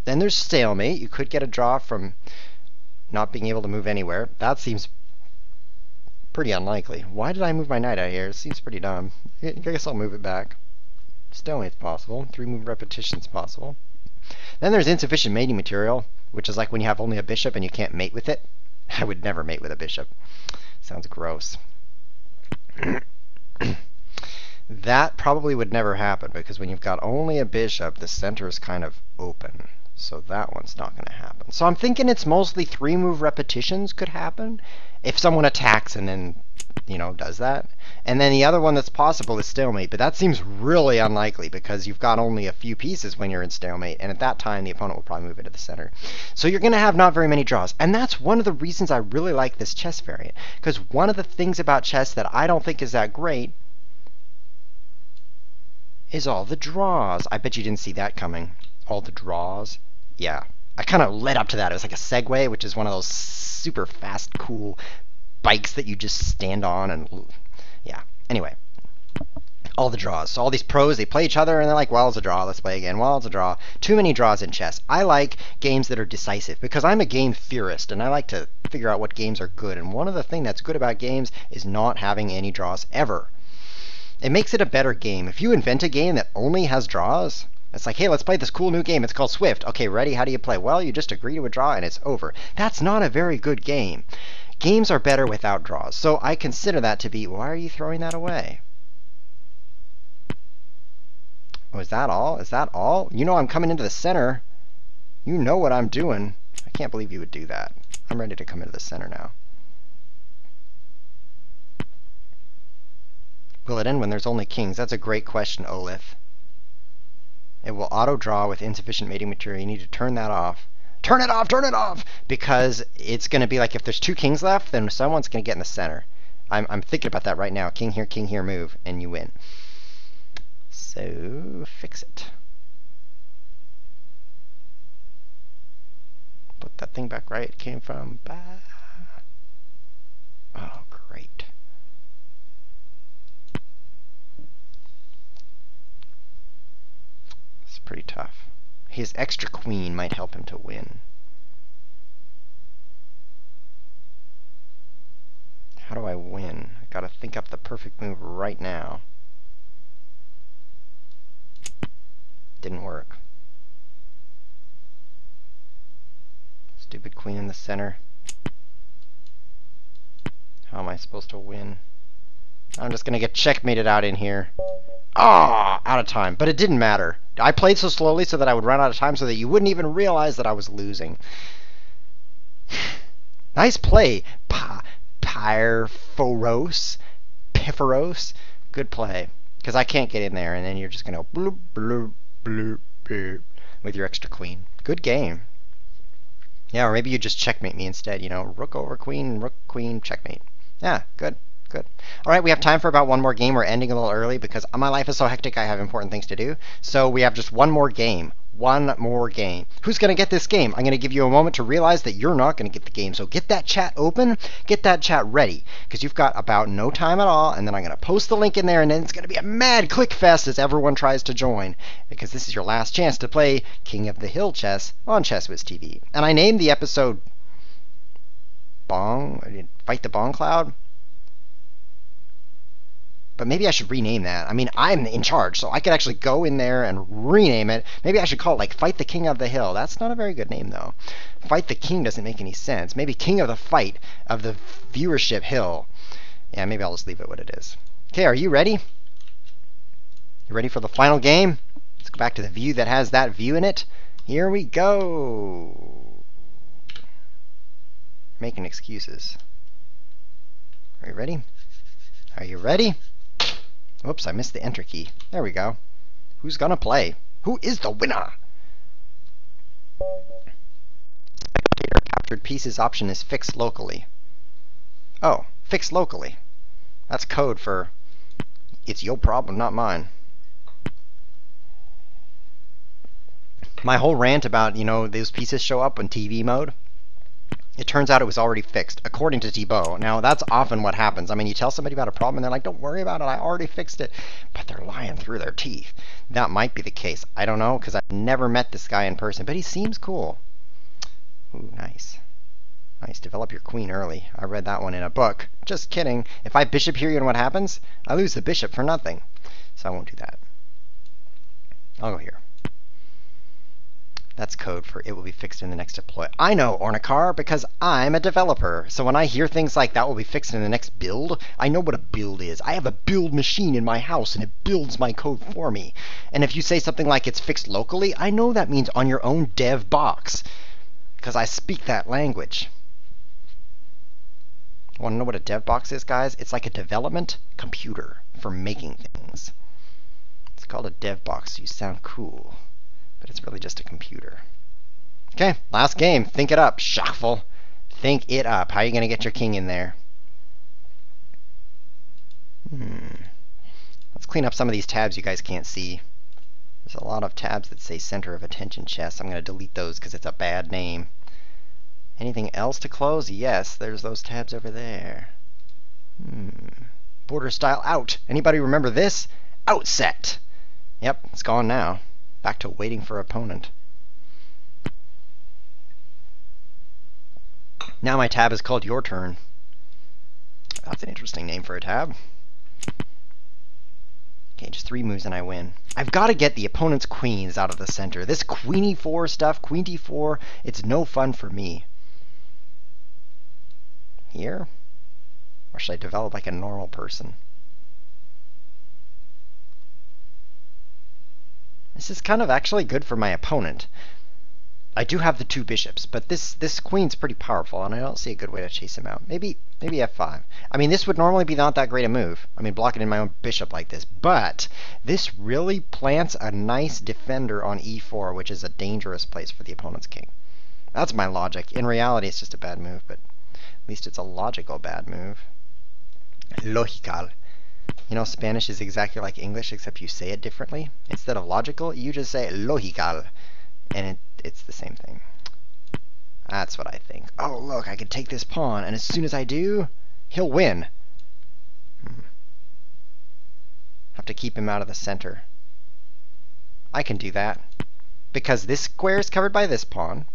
Then there's stalemate. You could get a draw from not being able to move anywhere. That seems pretty unlikely. Why did I move my knight out here? It seems pretty dumb. I guess I'll move it back. Stalemate's possible. 3-move repetition's possible. Then there's insufficient mating material, which is like when you have only a bishop and you can't mate with it. I would never mate with a bishop. Sounds gross. That probably would never happen, because when you've got only a bishop, the center is kind of open. So that one's not going to happen. So I'm thinking it's mostly 3-move repetitions could happen if someone attacks and then, does that. And then the other one that's possible is stalemate, but that seems really unlikely because you've got only a few pieces when you're in stalemate, and at that time the opponent will probably move into the center. So you're going to have not very many draws. And that's one of the reasons I really like this chess variant, because one of the things about chess that I don't think is that great is all the draws. I bet you didn't see that coming. All the draws. Yeah. I kind of led up to that. It was like a Segway, which is one of those super fast, cool bikes that you just stand on and... Yeah. Anyway. All the draws. So all these pros, they play each other and they're like, well, it's a draw. Let's play again. Well, it's a draw. Too many draws in chess. I like games that are decisive because I'm a game theorist and I like to figure out what games are good. And one of the things that's good about games is not having any draws ever. It makes it a better game. If you invent a game that only has draws, it's like, hey, let's play this cool new game. It's called Swift. Okay, ready? How do you play? Well, you just agree to a draw and it's over. That's not a very good game. Games are better without draws. So I consider that to be, why are you throwing that away? Oh, is that all? Is that all? You know I'm coming into the center. You know what I'm doing. I can't believe you would do that. I'm ready to come into the center now. Will it end when there's only kings? That's a great question, Olith. It will auto-draw with insufficient mating material. You need to turn that off. Turn it off! Turn it off! Because it's going to be like if there's 2 kings left, then someone's going to get in the center. I'm thinking about that right now. King here move, and you win. So fix it. Put that thing back right it came from. Oh, great. It's pretty tough. His extra queen might help him to win. How do I win? I gotta think up the perfect move right now. Didn't work. Stupid queen in the center. How am I supposed to win? I'm just gonna get checkmated out in here. Ah, out of time. But it didn't matter. I played so slowly so that I would run out of time so that you wouldn't even realize that I was losing. Nice play, Pyrphoros. Good play. Because I can't get in there, and then you're just gonna bloop, bloop, bloop, bloop, with your extra queen. Good game. Yeah, or maybe you just checkmate me instead. You know, rook over queen, rook, queen, checkmate. Yeah, good. Good. All right, we have time for about one more game. We're ending a little early because my life is so hectic I have important things to do. So we have just one more game. One more game. Who's going to get this game? I'm going to give you a moment to realize that you're not going to get the game. So get that chat open. Get that chat ready because you've got about no time at all. And then I'm going to post the link in there, and then it's going to be a mad click fest as everyone tries to join because this is your last chance to play King of the Hill chess on ChessWhiz TV. And I named the episode Fight the Bongcloud. But maybe I should rename that. I mean, I'm in charge, so I could actually go in there and rename it. Maybe I should call it, like, Fight the King of the Hill. That's not a very good name, though. Fight the King doesn't make any sense. Maybe King of the Fight of the Viewership Hill. Yeah, maybe I'll just leave it what it is. Okay, are you ready? You ready for the final game? Let's go back to the view that has that view in it. Here we go. Making excuses. Are you ready? Are you ready? Oops, I missed the enter key. There we go. Who's gonna play? Who is the winner? Spectator captured pieces option is fixed locally. Oh, fixed locally. That's code for it's your problem, not mine. My whole rant about, you know, those pieces show up in TV mode. It turns out it was already fixed, according to Thibault. Now, that's often what happens. I mean, you tell somebody about a problem, and they're like, don't worry about it, I already fixed it. But they're lying through their teeth. That might be the case. I don't know, because I've never met this guy in person, but he seems cool. Ooh, nice. Nice. Develop your queen early. I read that one in a book. Just kidding. If I bishop here, you know what happens? I lose the bishop for nothing. So I won't do that. I'll go here. That's code for it will be fixed in the next deploy. I know, Ornikar, because I'm a developer. So when I hear things like that will be fixed in the next build, I know what a build is. I have a build machine in my house, and it builds my code for me. And if you say something like it's fixed locally, I know that means on your own dev box, because I speak that language. Want to know what a dev box is, guys? It's like a development computer for making things. It's called a dev box. You sound cool. But it's really just a computer. Okay, last game. Think it up, Schachfel. Think it up. How are you going to get your king in there? Let's clean up some of these tabs you guys can't see. There's a lot of tabs that say Center of Attention Chess. I'm going to delete those because it's a bad name. Anything else to close? Yes, there's those tabs over there. Border style out. Anybody remember this? Outset. Yep, it's gone now. Back to waiting for opponent. Now my tab is called Your Turn. That's an interesting name for a tab. Okay, just 3 moves and I win. I've got to get the opponent's queens out of the center. This queen e4 stuff, queen d4, it's no fun for me. Here? Or should I develop like a normal person? This is kind of actually good for my opponent. I do have the 2 bishops, but this queen's pretty powerful, and I don't see a good way to chase him out. Maybe f5. I mean, this would normally be not that great a move. I mean, blocking in my own bishop like this. But this really plants a nice defender on e4, which is a dangerous place for the opponent's king. That's my logic. In reality, it's just a bad move, but at least it's a logical bad move. Logical. You know, Spanish is exactly like English, except you say it differently. Instead of logical, you just say logical, and it's the same thing. That's what I think. Oh, look, I could take this pawn, and as soon as I do, he'll win. Have to keep him out of the center. I can do that, because this square is covered by this pawn.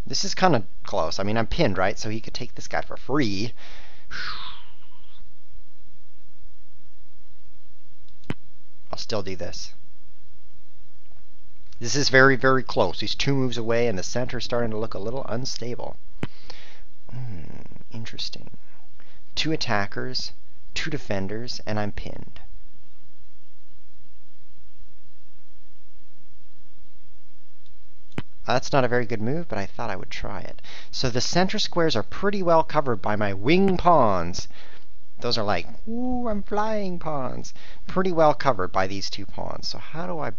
This is kind of close. I mean, I'm pinned, right? So he could take this guy for free. I'll still do this. This is very, very close. He's 2 moves away, and the center's starting to look a little unstable. Interesting. 2 attackers, 2 defenders, and I'm pinned. That's not a very good move, but I thought I would try it. So the center squares are pretty well covered by my wing pawns. Those are like, ooh, I'm flying pawns. Pretty well covered by these 2 pawns. So how do I...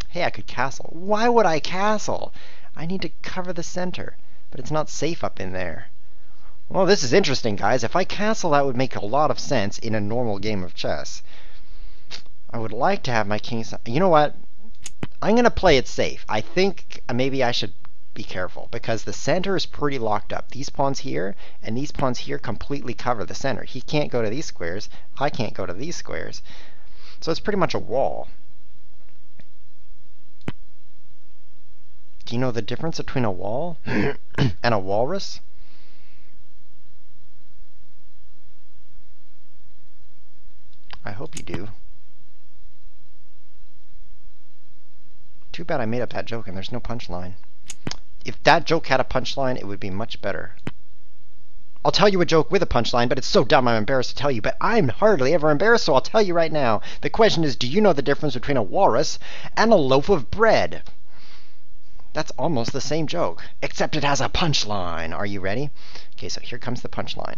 Hey, I could castle. Why would I castle? I need to cover the center, but it's not safe up in there. Well, this is interesting, guys. If I castle, that would make a lot of sense in a normal game of chess. I would like to have my king... You know what? I'm going to play it safe. I think maybe I should be careful, because the center is pretty locked up. These pawns here and these pawns here completely cover the center. He can't go to these squares. I can't go to these squares. So it's pretty much a wall. Do you know the difference between a wall and a walrus? I hope you do. Too bad I made up that joke and there's no punchline. If that joke had a punchline, it would be much better. I'll tell you a joke with a punchline, but it's so dumb I'm embarrassed to tell you. But I'm hardly ever embarrassed, so I'll tell you right now. The question is, do you know the difference between a walrus and a loaf of bread? That's almost the same joke, except it has a punchline. Are you ready? Okay, so here comes the punchline.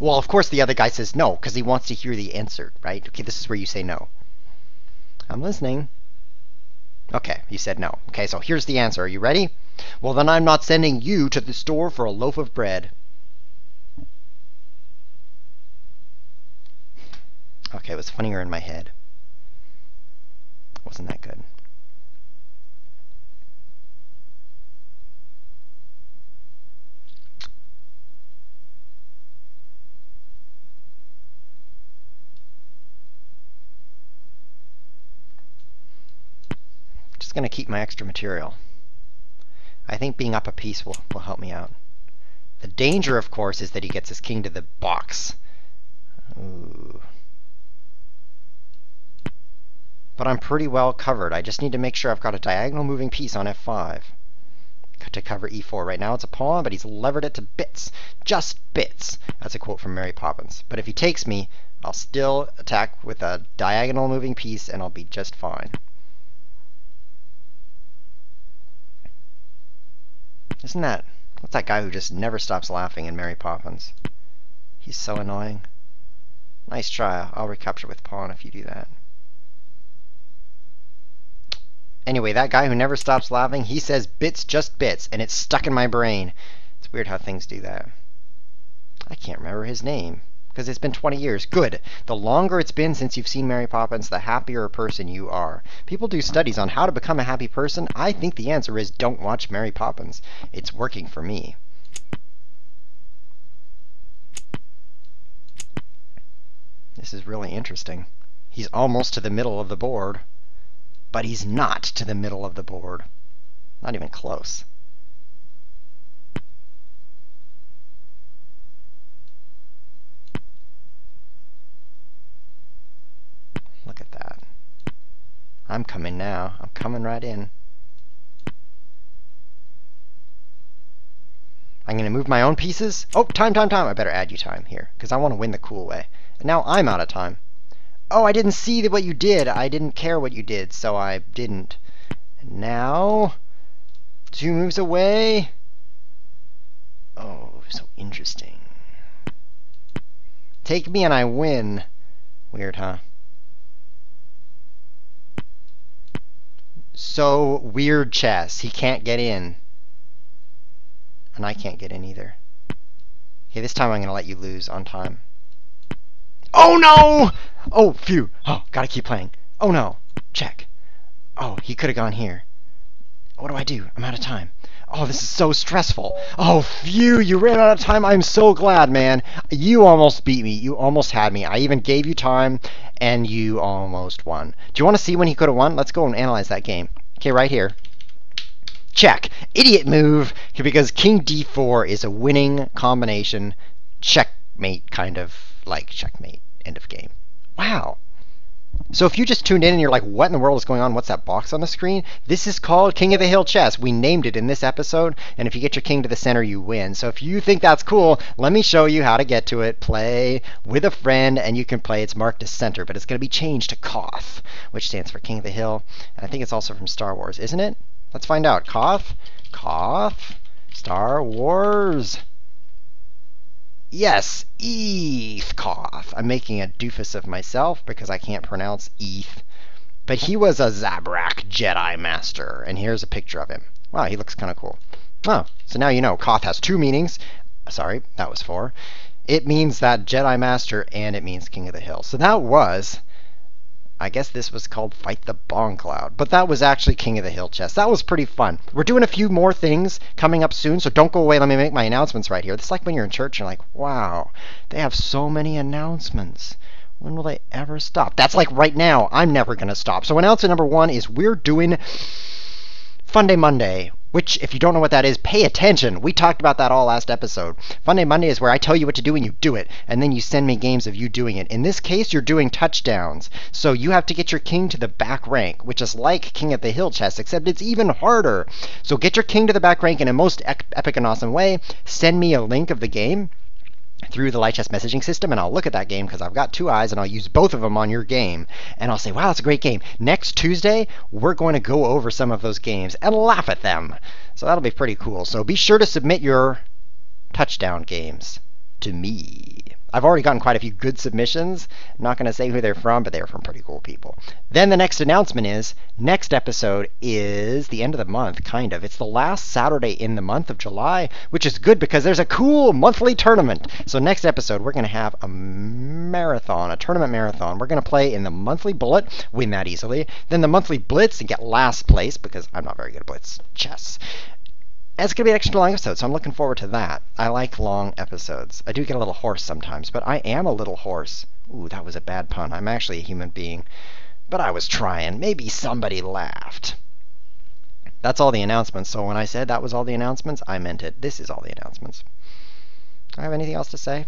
Well, of course the other guy says no, because he wants to hear the answer, right? Okay, this is where you say no. I'm listening. Okay, you said no. Okay, so here's the answer. Are you ready? Well, then I'm not sending you to the store for a loaf of bread. Okay, it was funnier in my head. Wasn't that good? Just going to keep my extra material. I think being up a piece will help me out. The danger, of course, is that he gets his king to the box. Ooh. But I'm pretty well covered. I just need to make sure I've got a diagonal moving piece on f5 to cover e4. Right now it's a pawn, but he's levered it to bits. Just bits. That's a quote from Mary Poppins. But if he takes me, I'll still attack with a diagonal moving piece, and I'll be just fine. Isn't that... What's that guy who just never stops laughing in Mary Poppins? He's so annoying. Nice try. I'll recapture with pawn if you do that. Anyway, that guy who never stops laughing, he says bits, just bits, and it's stuck in my brain. It's weird how things do that. I can't remember his name, because it's been 20 years. Good. The longer it's been since you've seen Mary Poppins, the happier a person you are. People do studies on how to become a happy person. I think the answer is don't watch Mary Poppins. It's working for me. This is really interesting. He's almost to the middle of the board, but he's not to the middle of the board. Not even close. Look at that. I'm coming now. I'm coming right in. I'm going to move my own pieces. Oh, time. I better add you time here, because I want to win the cool way. And now I'm out of time. Oh, I didn't see what you did. I didn't care what you did, so I didn't. And now, 2 moves away. Oh, so interesting. Take me and I win. Weird, huh? So weird chess. He can't get in. And I can't get in either. Okay, this time I'm going to let you lose on time. Oh, no! Oh, phew. Oh, gotta keep playing. Oh, no. Check. Oh, he could have gone here. What do I do? I'm out of time. Oh, this is so stressful. Oh, phew, you ran out of time. I'm so glad, man. You almost beat me. You almost had me. I even gave you time, and you almost won. Do you want to see when he could have won? Let's go and analyze that game. Okay, right here. Check. Idiot move, because king d4 is a winning combination. Checkmate, kind of like checkmate. End of game. Wow. So if you just tuned in and you're like, what in the world is going on? What's that box on the screen? This is called King of the Hill Chess. We named it in this episode, and if you get your king to the center, you win. So if you think that's cool, let me show you how to get to it. Play with a friend, and you can play. It's marked as center, but it's going to be changed to Koth, which stands for King of the Hill. And I think it's also from Star Wars, isn't it? Let's find out. Koth? Koth? Star Wars? Yes, Koth. I'm making a doofus of myself because I can't pronounce Eth. But he was a Zabrak Jedi Master, and here's a picture of him. Wow, he looks kind of cool. Oh, so now you know. Koth has two meanings. Sorry, that was four. It means that Jedi Master, and it means King of the Hill. So that was... I guess this was called Fight the Bongcloud, but that was actually King of the Hill Chess. That was pretty fun. We're doing a few more things coming up soon, so don't go away. Let me make my announcements right here. It's like when you're in church and you're like, wow, they have so many announcements. When will they ever stop? That's like right now. I'm never going to stop. So announcement number one is we're doing Fun Day Monday, which, if you don't know what that is, pay attention. We talked about that all last episode. Fun Day Monday is where I tell you what to do and you do it, and then you send me games of you doing it. In this case, you're doing touchdowns. So you have to get your king to the back rank, which is like King of the Hill Chess, except it's even harder. So get your king to the back rank in a most epic and awesome way. Send me a link of the game through the Lichess messaging system, and I'll look at that game because I've got two eyes, and I'll use both of them on your game. And I'll say, wow, that's a great game. Next Tuesday, we're going to go over some of those games and laugh at them. So that'll be pretty cool. So be sure to submit your touchdown games to me. I've already gotten quite a few good submissions. I'm not going to say who they're from, but they're from pretty cool people. Then the next announcement is, next episode is the end of the month, kind of. It's the last Saturday in the month of July, which is good because there's a cool monthly tournament. So next episode, we're going to have a marathon, a tournament marathon. We're going to play in the monthly bullet, win that easily. Then the monthly blitz and get last place because I'm not very good at blitz chess. And it's going to be an extra long episode, so I'm looking forward to that. I like long episodes. I do get a little hoarse sometimes, but I am a little hoarse. Ooh, that was a bad pun. I'm actually a human being. But I was trying. Maybe somebody laughed. That's all the announcements. So when I said that was all the announcements, I meant it. This is all the announcements. Do I have anything else to say?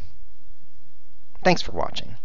Thanks for watching.